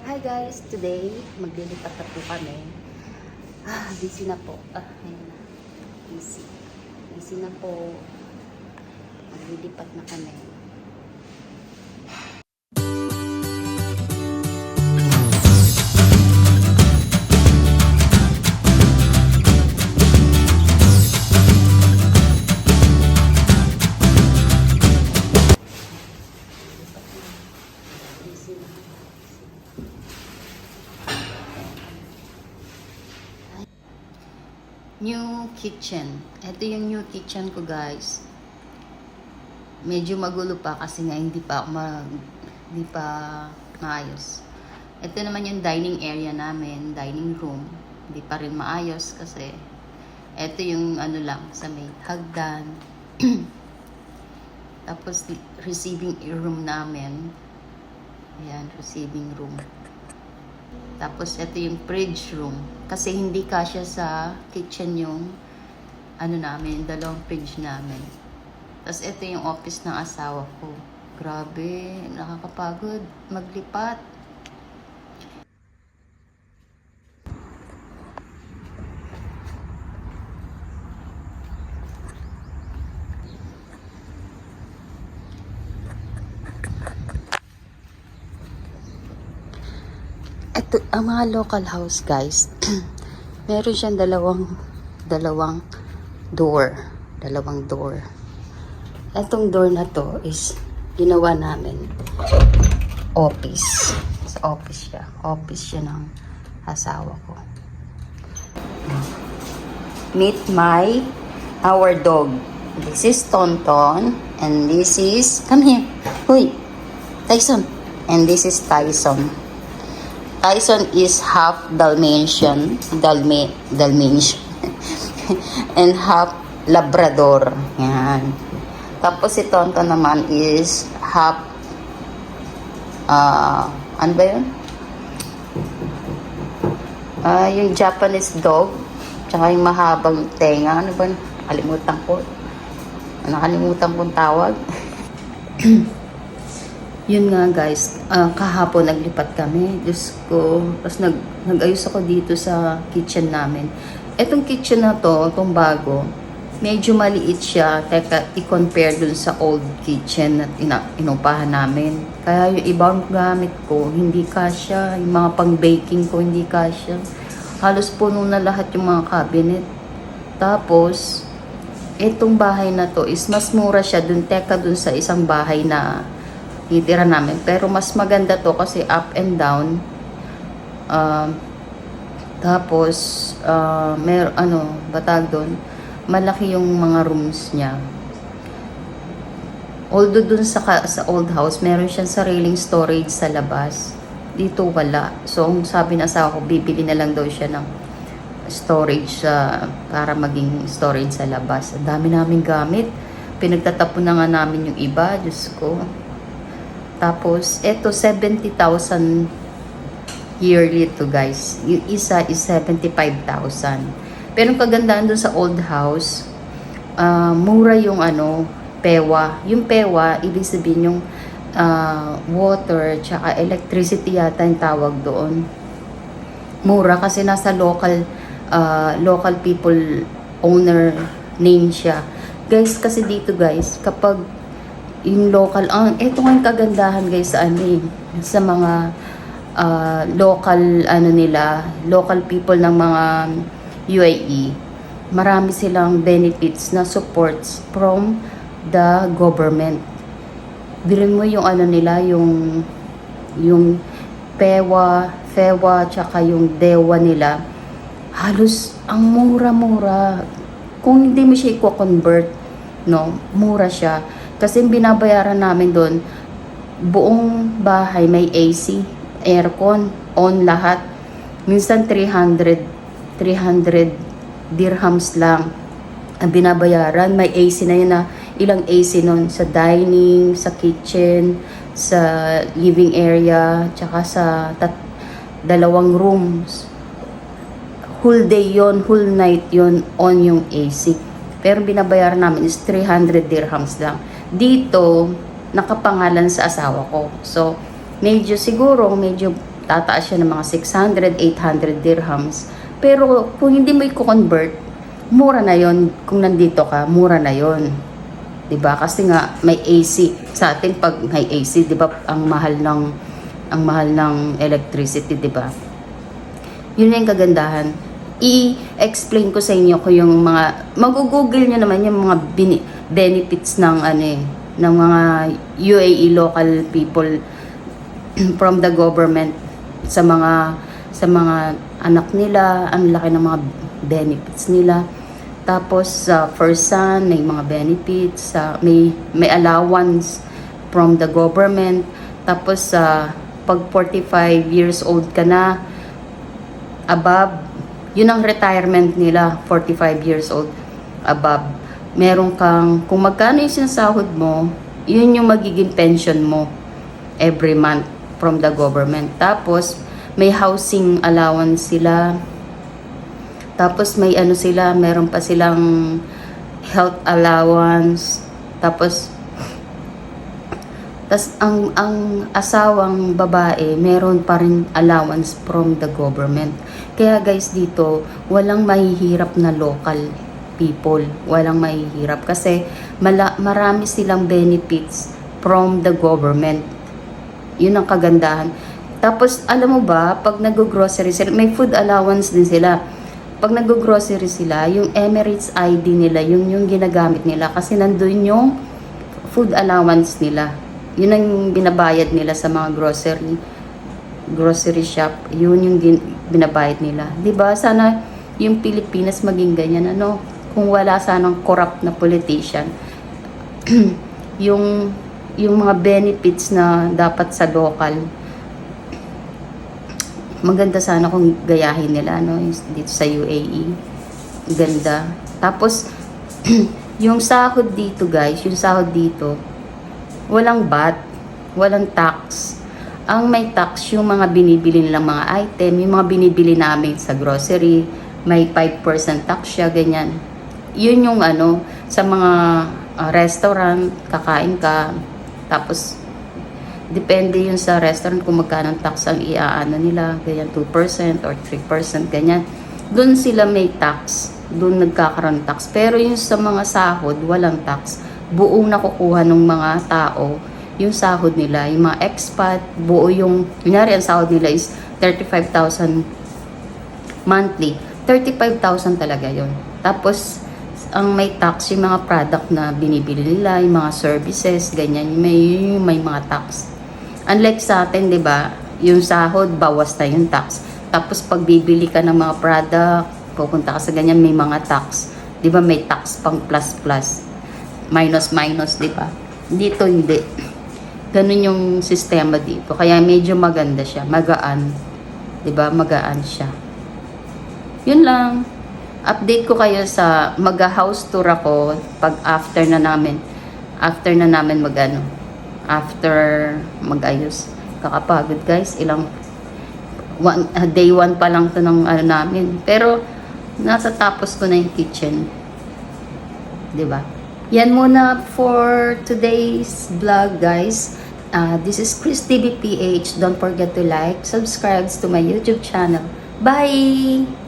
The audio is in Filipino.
Hi guys, today maglilipat na po kami. Busy na po. Ayun na. Busy. Busy na po. Maglilipat na kami. Busy na. New kitchen. Ito yung new kitchen ko, guys. Medyo magulo pa kasi nga hindi pa maayos. Ito naman yung dining area namin, dining room. Hindi pa rin maayos kasi ito yung ano lang sa may hagdan. Tapos receiving room namin. Ayan, receiving room. Tapos, ito yung fridge room. Kasi hindi kasya sa kitchen yung ano namin, dalawang fridge namin. Tapos, ito yung office ng asawa ko. Grabe, nakakapagod maglipat. Ito, ang mga local house, guys. Meron siyang dalawang door. Dalawang door. Itong door na to is ginawa namin office. Sa office siya. Office siya ng asawa ko. Meet our dog. This is Tonton. And this is, come here. Huy, Tyson. And this is Tyson. Tyson is half Dalmatian and half Labrador. Yan. Tapos si Tonto naman is half ano ba yun? Yung Japanese dog tsaka yung mahabang tenga. Ano ba? Nakalimutan kong tawag. Yun nga, guys, kahapon naglipat kami. Diyos ko, tapos nag-ayos ako dito sa kitchen namin. Etong kitchen na to, itong bago, medyo maliit siya. Teka, i-compare dun sa old kitchen na inupahan namin. Kaya yung ibang gamit ko, hindi kasya. Yung mga pang-baking ko, hindi kasya. Halos puno na lahat yung mga cabinet. Tapos, etong bahay na to is mas mura siya dun. Teka, dun sa isang bahay na itira namin. Pero mas maganda to kasi up and down. Tapos, batag doon, malaki yung mga rooms niya. Although dun sa old house, meron siyang sariling storage sa labas. Dito wala. So, sabi na asawa ko, bibili na lang daw siya ng storage para maging storage sa labas. Ang dami namin gamit. Pinagtatapon na nga namin yung iba. Diyos ko. Tapos, eto 70,000 yearly to, guys. Yung isa is 75,000. Pero ang kagandaan doon sa old house, mura yung pewa. Yung pewa, ibig sabihin yung water, tsaka electricity yata yung tawag doon. Mura kasi nasa local people owner name siya. Guys, kasi dito, guys, kapag yung local, ito nga yung kagandahan, guys, sa mga local people ng mga UAE, marami silang benefits na supports from the government. Bilhin mo yung yung FEWA, tsaka yung DEWA nila, halos ang mura-mura. Kung hindi mo siya i-convert, no, mura siya. Kasi binabayaran namin doon, buong bahay may AC, aircon, on lahat. Minsan 300 dirhams lang ang binabayaran. May AC na yun na, ilang AC nun sa dining, sa kitchen, sa living area, tsaka sa dalawang rooms. Whole day yon, whole night yon on yung AC. Pero binabayaran namin is 300 dirhams lang. Dito, nakapangalan sa asawa ko. So, medyo tataas siya ng mga 600, 800 dirhams. Pero kung hindi mo i-convert, mura na yon. Kung nandito ka, mura na yon. 'Di ba? Kasi nga may AC. Sa atin pag may AC, 'di ba, ang mahal ng electricity, 'di ba? Yun na yung kagandahan. I-explain ko sa inyo ko yung mga, mag-google nyo naman yung mga benefits ng ng mga UAE local people from the government sa mga anak nila. Ang laki ng mga benefits nila. Tapos sa first son may mga benefits, may allowance from the government. Tapos sa pag 45 years old ka na above, yun ang retirement nila, 45 years old above. Meron kang, kung magkano yung sinasahod mo, yun yung magiging pension mo every month from the government. Tapos may housing allowance sila. Tapos may meron pa silang health allowance. Tapos ang asawang babae, meron pa rin allowance from the government. Kaya guys, dito, walang mahihirap na local people. Walang mahihirap. Kasi marami silang benefits from the government. Yun ang kagandahan. Tapos, alam mo ba, pag nag-grocery sila, may food allowance din sila. Pag nag-grocery sila, yung Emirates ID nila, yung ginagamit nila. Kasi nandun yung food allowance nila. Yun ang binabayad nila sa mga grocery shop. Yun yung binabayad nila. 'Di ba? Sana yung Pilipinas maging ganyan, kung wala sanang corrupt na politician. yung mga benefits na dapat sa local, maganda sana kung gayahin nila, dito sa UAE. Ganda. Tapos yung sahod dito, guys, walang VAT, walang tax. Ang may tax yung mga binibili nilang mga item, yung mga binibili namin sa grocery, may 5% tax siya, ganyan. Yun yung sa mga restaurant, kakain ka, tapos depende yun sa restaurant kung magkano tax ang nila, ganyan, 2% or 3%, ganyan. Doon sila may tax, doon nagkakaroon tax. Pero yung sa mga sahod, walang tax. Buong nakukuha ng mga tao yung sahod nila, yung mga expat, buo yung, kunyari ang sahod nila is 35,000 monthly. 35,000 talaga yon. Tapos ang may tax yung mga product na binibili nila, yung mga services, ganyan, may mga tax. Unlike sa atin, 'di ba? Yung sahod bawas na yung tax. Tapos pag bibili ka ng mga product, pupunta ka sa ganyan, may mga tax. 'Di ba, may tax pang plus, minus, 'di ba? Dito hindi. Ganun yung sistema dito. Kaya medyo maganda siya, magaan. 'Di ba? Magaan siya. Yun lang. Update ko kayo sa mag-house tour ako pag after na namin mag-ayos. Kakapagod, guys. Day 1 pa lang to ng namin. Pero nasa tapos ko na yung kitchen. 'Di ba? Yan muna for today's vlog, guys. This is Chris TV PH. Don't forget to like, subscribe to my YouTube channel. Bye!